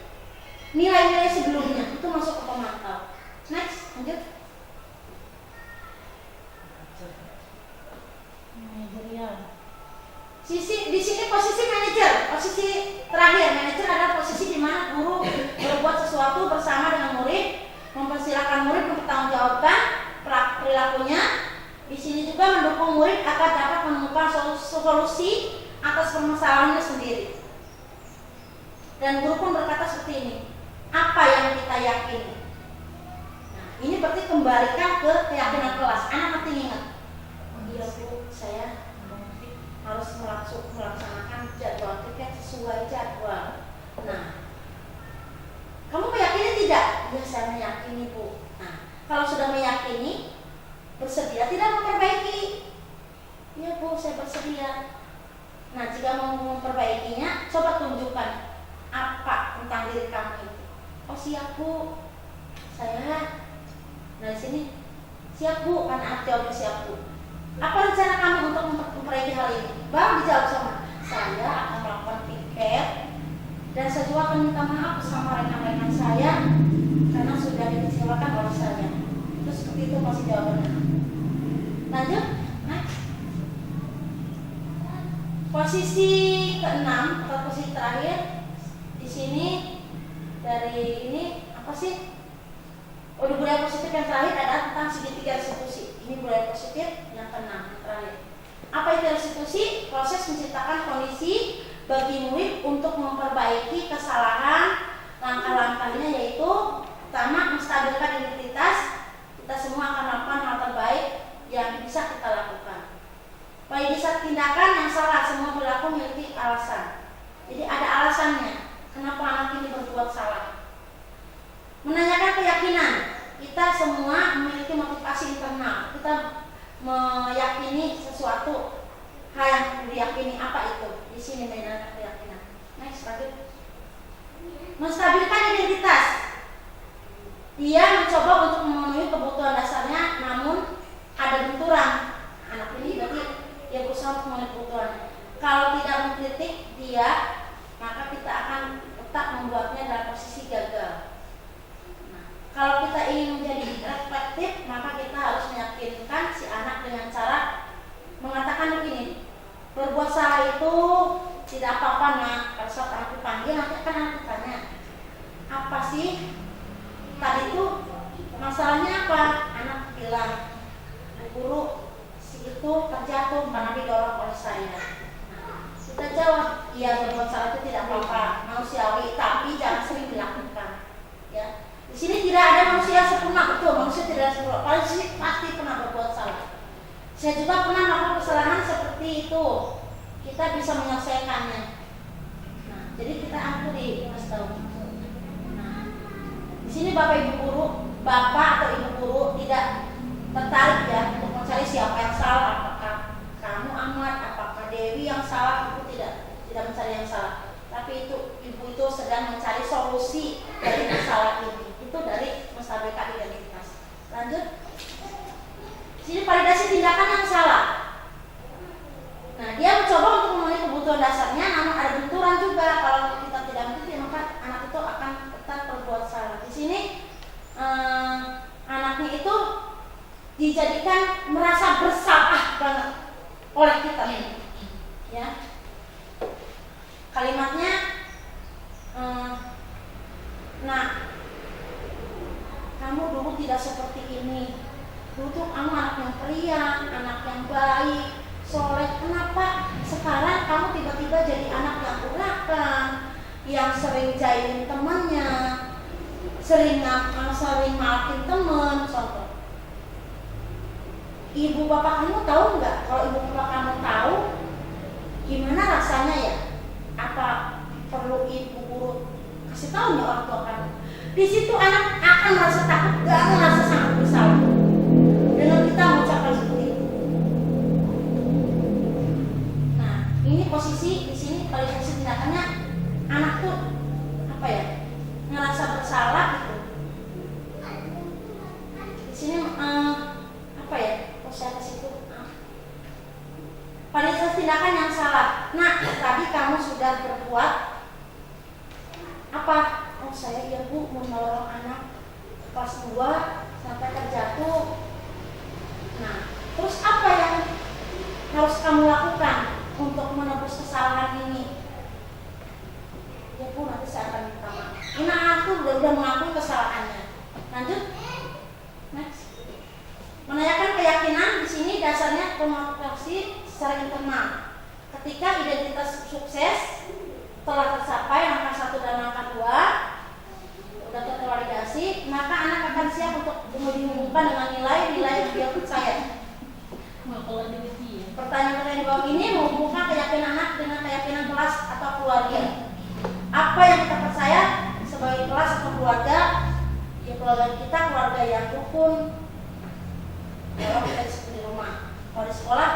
nilai-nilai sebelumnya. Itu masuk ke pemantau. Next, lanjut. Di sini posisi manajer, posisi terakhir. Manajer adalah posisi di mana guru berbuat sesuatu bersama dengan murid, mempersilahkan murid mempertanggungjawabkan perilakunya. Di sini juga mendukung murid agar dapat menemukan solusi atas permasalahannya sendiri. Dan guru pun berkata seperti ini, apa yang kita yakini? Nah, ini berarti kembalikan ke keyakinan kelas. Anak nanti ingat, oh iya Bu, saya harus melaksanakan jadwal tiket sesuai jadwal. Nah, kamu meyakini tidak? Ya, saya meyakini Bu. Nah, kalau sudah meyakini, bersedia tidak memperbaiki? Ya Bu, saya bersedia. Nah, jika mau memperbaikinya, coba tunjukkan apa tentang diri kamu itu. Oh siap Bu, saya. Nah di sini siap Bu, kan anak jawabnya siap Bu. Apa rencana kamu untuk memperbaiki hal ini? Baru dijawab sama, saya akan melakukan piket dan saya juga akan minta maaf sama rekan-rekan saya karena sudah dikecewakan oleh saya. Itu seperti itu masih jawabannya. Lanjut, next. Posisi keenam atau posisi terakhir di sini dari ini apa sih? Oh, di budaya positif yang terakhir ada tentang segitiga restitusi. Ini budaya positif yang keenam terakhir. Apa itu restitusi? Proses menciptakan kondisi bagi murid untuk memperbaiki kesalahan. Langkah-langkahnya yaitu pertama, menstabilkan identitas. Kita semua akan melakukan hal terbaik yang bisa kita lakukan. Pada saat tindakan yang salah, semua perilaku memiliki alasan. Jadi ada alasannya kenapa anak ini berbuat salah. Menanyakan keyakinan. Kita semua memiliki motivasi internal. Kita meyakini sesuatu, hal yang diyakini apa itu. Di sini menanyakan keyakinan. Next, lanjut. Menstabilkan identitas. Dia mencoba untuk memenuhi kebutuhan dasarnya, namun ada benturan. Anak ini berarti dia berusaha untuk memenuhi kebutuhan. Kalau tidak mengkritik dia, maka kita akan tetap membuatnya dalam posisi gagal. Nah, kalau kita ingin menjadi reflektif, maka kita harus meyakinkan si anak dengan cara mengatakan begini, berbuat salah itu tidak apa-apa nak. Pada saat anak dipanggil, nanti akan anak ditanya, apa sih tadi itu masalahnya apa? Anak bilang, Bu guru si itu terjatuh karena didorong oleh saya. Kita jawab, iya berbuat salah itu tidak apa-apa, manusiawi, tapi jangan sering dilakukan. Ya, di sini tidak ada manusia sempurna, betul, manusia tidak sempurna. Pasti pernah berbuat salah. Saya juga pernah melakukan kesalahan seperti itu. Kita bisa menyelesaikannya. Nah, jadi kita ampuni, Mas tahu. Nah, di sini Bapak Ibu guru, Bapak atau Ibu guru tidak tertarik ya untuk mencari siapa yang salah, apakah kamu Ahmad, apakah Dewi yang salah, itu tidak mencari yang salah. Tapi itu ibu itu sedang mencari solusi dari masalah ini. Itu dari menstabilkan identitas. Lanjut. Sini validasi tindakan yang salah. Nah, dia mencoba untuk memenuhi kebutuhan dasarnya, namun ada benturan juga. Kalau kita tidak mengikuti, maka anak itu akan tetap berbuat salah. Di sini anaknya itu dijadikan merasa bersalah banget oleh kita ini, ya. Kalimatnya, nah, kamu dulu tidak seperti ini. Dulu tuh kamu anak yang periang, anak yang baik, soleh. Kenapa sekarang kamu tiba-tiba jadi anak yang urakan, yang sering jahilin temannya, sering maafin teman, contoh. Ibu bapak kamu tahu nggak? Kalau ibu bapak kamu tahu, gimana rasanya ya? Apa perlu ibu guru kasih tahu nih orang tua kamu? Di situ anak akan merasa takut dan merasa sangat bersalah dengan kita mengucapkan seperti itu. Nah, ini posisi di sini validasi tindakannya anak tuh apa ya? Ngerasa bersalah gitu. Di sini apa ya? Saya ke situ. Validasi tindakan yang salah. Nah, tadi kamu sudah berbuat apa? Oh, saya ya Bu menolong anak kelas 2 sampai terjatuh. Nah, terus apa yang harus kamu lakukan untuk menebus kesalahan ini? Ya Bu, nanti saya akan minta maaf. Ini anak tuh udah mengakui kesalahannya. Lanjut. Next. Menanyakan keyakinan di sini dasarnya motivasi secara internal. ketika identitas sukses telah tercapai angka 1 dan angka 2 sudah tervalidasi, maka anak akan siap untuk diumumkan dengan nilai-nilai yang dia percaya. Pertanyaan di bawah ini menghubungkan keyakinan anak dengan keyakinan kelas atau keluarga. Apa yang kita percaya sebagai kelas atau keluarga? Ya, keluarga kita keluarga yang rukun. Kalau kita di rumah, kalau di sekolah,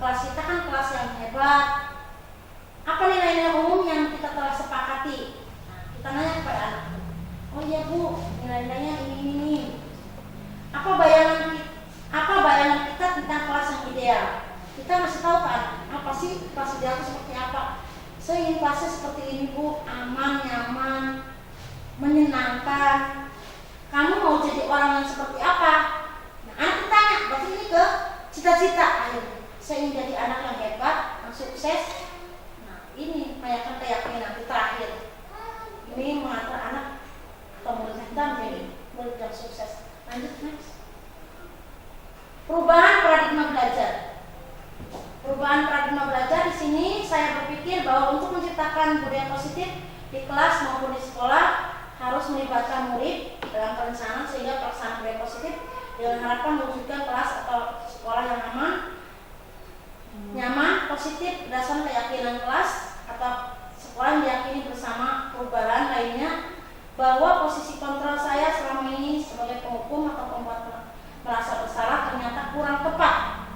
kelas kita kan kelas yang hebat. Apa nilai-nilai umum yang kita telah sepakati? Nah, kita nanya kepada anak. Oh iya Bu, nilai-nilainya ini. Apa bayangan kita tentang kelas yang ideal? Kita masih tahu kan, apa sih kelas ideal itu seperti apa? Saya ingin kelasnya seperti ini Bu, aman, nyaman, menyenangkan. Kamu mau jadi orang yang seperti apa? Nah, anak tanya, berarti ini ke cita-cita. Ayo, saya ingin jadi anak yang hebat, yang sukses. Nah, ini meyakinkan keyakinan di terakhir. Ini mengantar anak atau murid kita menjadi murid yang sukses. Lanjut next. Perubahan paradigma belajar. Perubahan paradigma belajar di sini saya berpikir bahwa untuk menciptakan budaya positif di kelas maupun di sekolah harus melibatkan murid dalam perencanaan sehingga pelaksanaan budaya positif dengan harapan mewujudkan kelas atau sekolah yang nyaman, positif berdasarkan keyakinan kelas atau sekolah yang diyakini bersama perubahan lainnya bahwa posisi kontrol saya selama ini sebagai penghukum atau pembuat merasa bersalah ternyata kurang tepat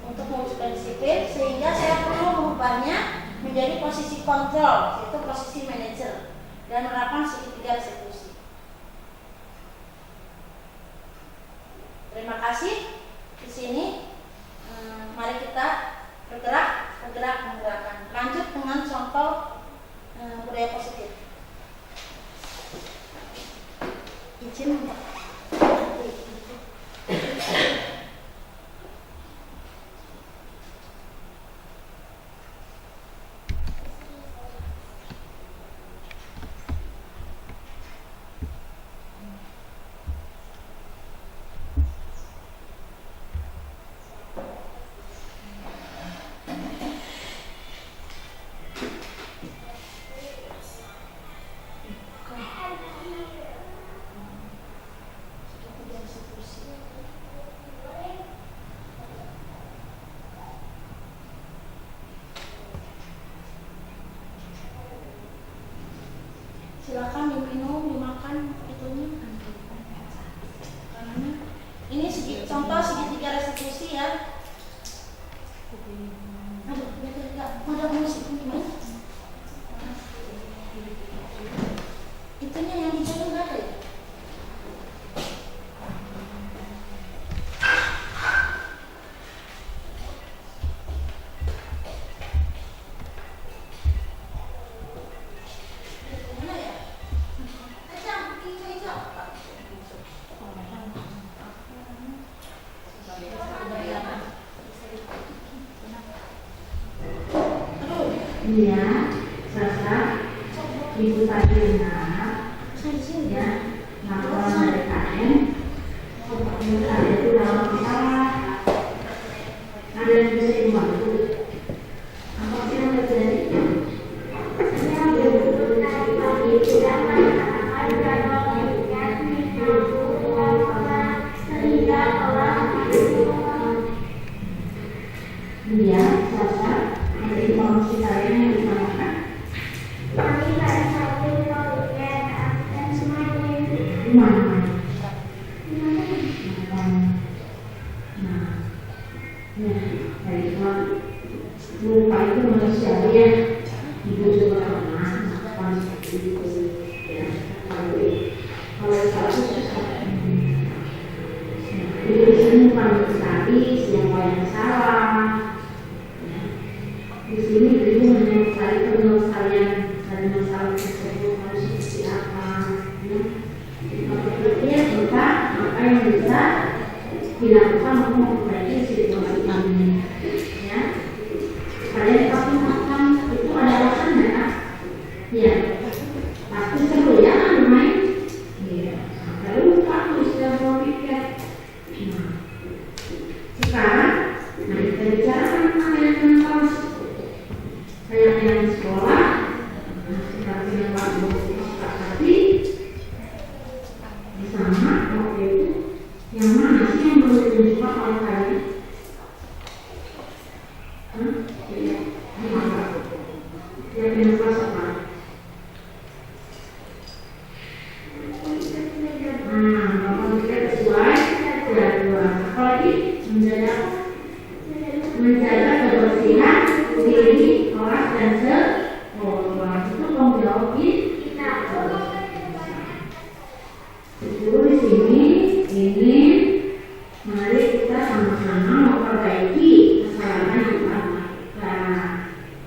untuk mewujudkan disiplin, sehingga saya perlu mengubahnya menjadi posisi kontrol, yaitu posisi manajer, dan menerapkan segitiga restitusi. Terima kasih. Di sini mari kita menggerakkan. Lanjut dengan contoh budaya positif. Izin Mbak. Silakan diminum, dimakan itunya. Karena ini contoh segitiga restitusi ya. Aduh, ada musik gimana? Itunya yang dijaga nggak ada ya? Iya, Sasa, Ibu Tadina, ya, laporan dari KM, ada itu dalam masalah, ada yang bisa dibantu. Apa sih yang terjadi? Saya betul-betul tadi pagi sudah mengatakan kalau sehingga orang iya, Sasa. Informasi saya yang disampaikan. Kami pada satu program dan semuanya di mana? Nah, baiklah. Lupa itu manusiawi ya. Ibu juga pernah melakukan seperti itu. Ya, kalau salah susah. Ibu di sini bukan sekali siapa yang salah. Di sini ibu menyukai penyelesaian dari masalah tersebut harus seperti apa, ya. Berpikir tentang apa yang bisa dilakukan untuk memperbaiki situasi ini, ya. Kalian pasti makan itu ada alasannya, kan? Ya. Pasti seru ya main. Iya. Sampai lupa sudah berpikir. Nah, sekarang kita bicara tentang manajemen kelas. Iya. Gimana? Dia pindah kelas apa? Bapak kita sesuai jadwal. Apalagi menjaga kebersihan diri, kelas dan sekolah. Itu tanggung jawab kita. Dulu di sini ini mari kita sama-sama memperbaiki kesalahan yang utama kita.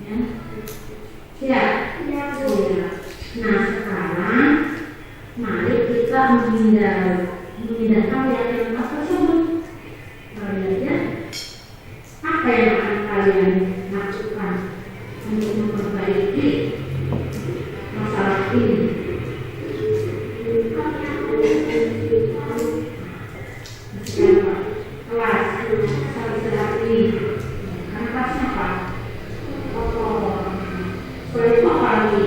Ya. Siap? Ya. Nah sekarang mari kita memindahkan keyakinan tersebut. Kalian apa yang akan kalian lakukan untuk memperbaiki masalah ini? Kelas sehari karena kelasnya apa? Sekolah itu apa lagi?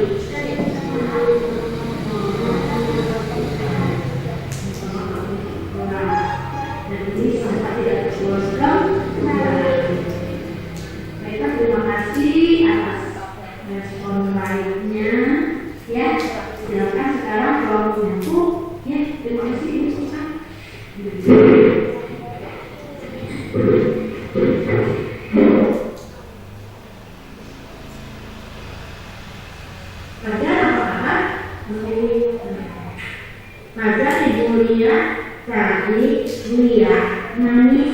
Jadi sampai tidak terkeluarkan. Mereka terima kasih atas respon baiknya. Ya, silakan sekarang kalau menyapu. Ya, terima kasih Ibu Susan. Pelajaran apa? Pelajaran Ibu Lia tadi Lia nangis.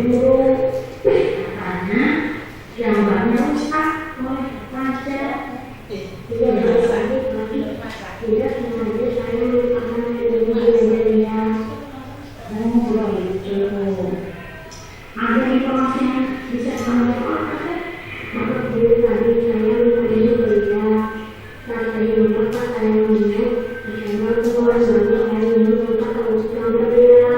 Guru katanya yang banyak rusak oleh pelajar. Tidak sengaja saya lupakan Lia. Ada informasi yang bisa kamu dapatkan? Maka dulu tadi saya lupa Lia. Saat saya lupa saya mengingat saya keluar dari saya lupa kalau sudah Lia.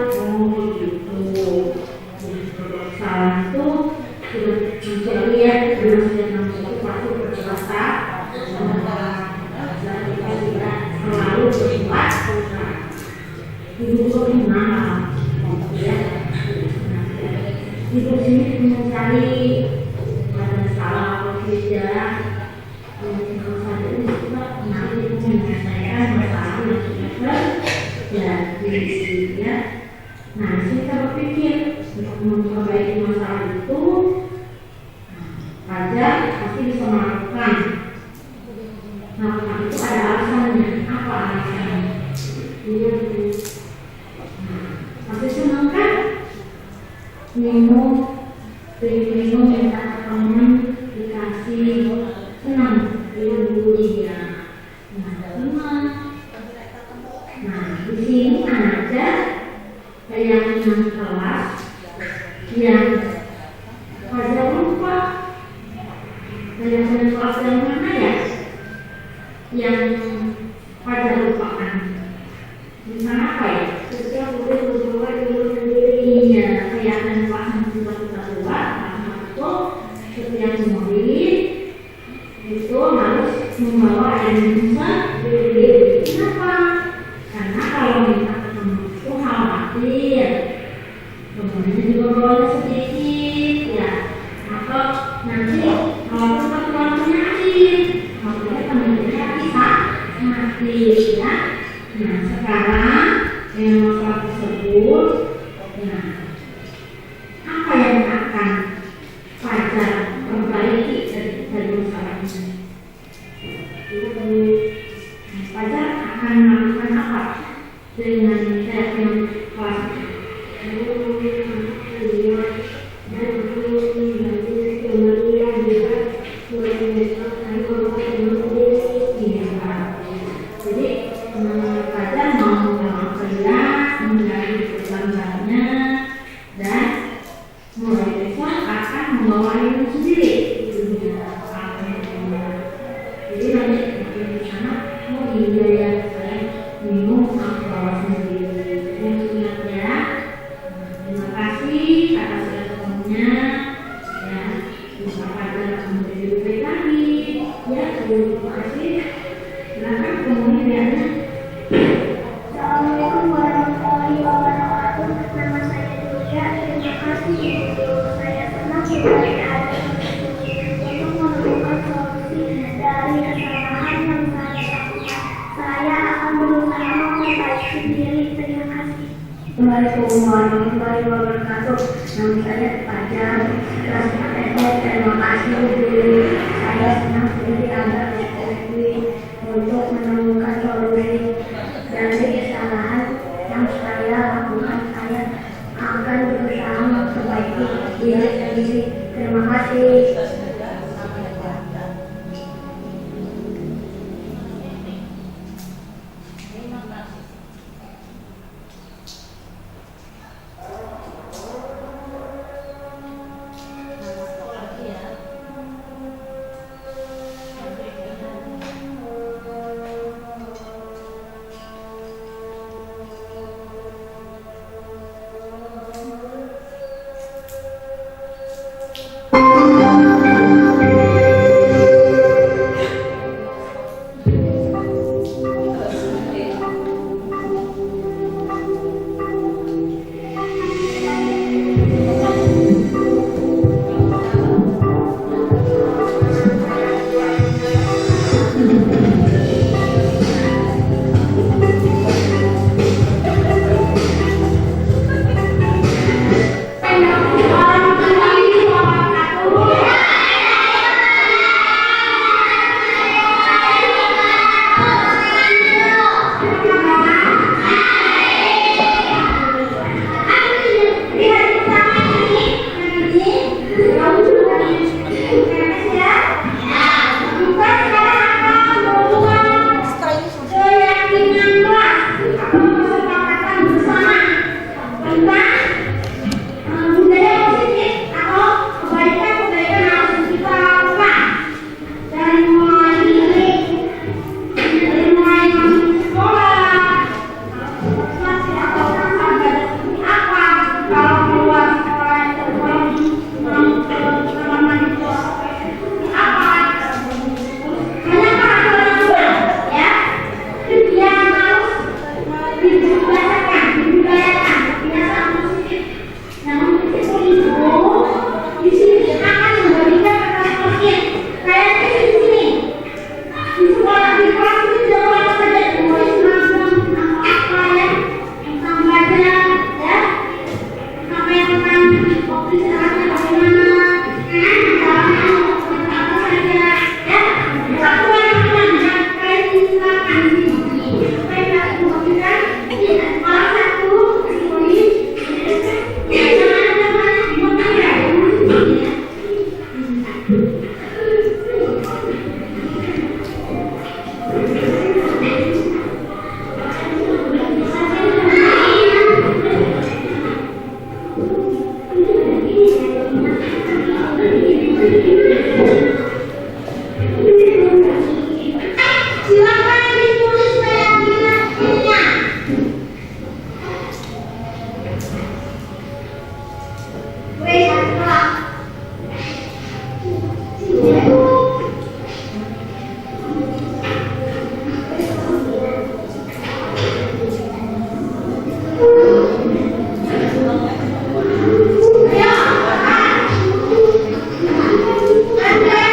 Salah itu sudah mencari lihat belum sudah mencari waktu bercerita. Saya tidak selalu berbuat. Ibu pernah Ibu sini mencari ada salah atau tidak. Kalau saya itu juga nanti menyelesaikan masalah yang sudah terjadi. Nah, kita berpikir untuk memperbaiki masalah itu, pelajar pasti bisa melakukan. Melakukan itu ada alasannya. Apa alasannya? Pasti senang kan? Minum yang kata teman dikasih senang dulu dia. Nah, di sini ada yang kelas yang pada lupa. Yang kelas yang mana ya? Yang pada lupakan. Misalnya apa ya? Setiap guru berbuat dulu sendiri. Iya, kayak dan kelas yang sudah kita buat, itu setiap murid itu harus membawa air sendiri. Kenapa? Karena kalau minta ketemu itu khawatir, kemudian juga bawa sedikit, ya. Atau nanti kalau tetap keluar penyakit, makanya penelitiannya bisa mati, ya. Nah sekarang yang masalah tersebut, nah apa yang akan pelajar perbaiki dari masalah ini? Pelajar akan melakukan apa dengan keyakinan kelas? Jadi pelajar mau menjadi beban-bebannya dan mulai besok akan membawa ilmu sendiri. Jadi nanti di sana mau ya saya minum atau bawa sendiri. Yang ingat ya. Terima kasih atas responnya. Ya, bisa pelajar akan menjadi lebih baik lagi. Ya, terima kasih. Silakan kemudian. Assalamualaikum warahmatullahi wabarakatuh. Nama saya Julia. Terima kasih ibu. Saya senang Untuk menemukan solusi dari kesalahan yang saya lakukan, saya akan berusaha memperbaiki diri. Terima kasih. Assalamualaikum warahmatullahi wabarakatuh. Nama saya Fajar, kelas 4 SD. Terima kasih guru. Saya senang sekali ada untuk menemukan solusi dari kesalahan yang saya lakukan. Saya akan berusaha memperbaiki diri sendiri. Terima kasih. Ada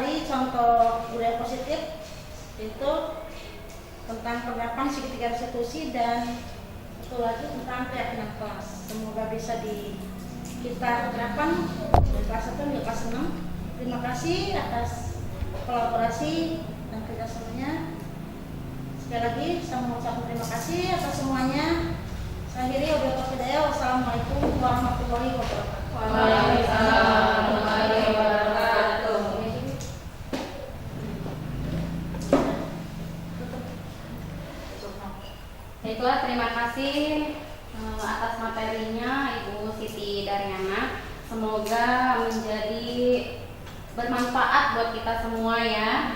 tadi contoh budaya positif itu tentang penerapan segitiga restitusi dan satu lagi tentang keyakinan kelas. Semoga bisa kita terapkan di kelas 1 hingga kelas 6. Terima kasih atas kolaborasi dan kerjasamanya. Sekali lagi saya mengucapkan terima kasih atas semuanya. Saya akhiri wabillahi. Wassalamualaikum warahmatullahi wabarakatuh. Waalaikumsalam warahmatullahi wabarakatuh. Baiklah, terima kasih atas materinya Ibu Siti Daryana. Semoga menjadi bermanfaat buat kita semua ya.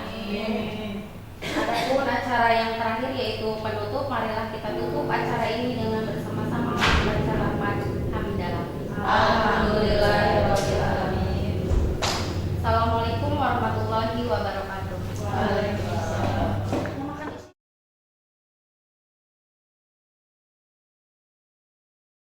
Adapun acara yang terakhir yaitu penutup, marilah kita tutup acara ini dengan bersama-sama membaca lafaz hamdalah. Alhamdulillahirabbil alamin. Assalamualaikum warahmatullahi wabarakatuh.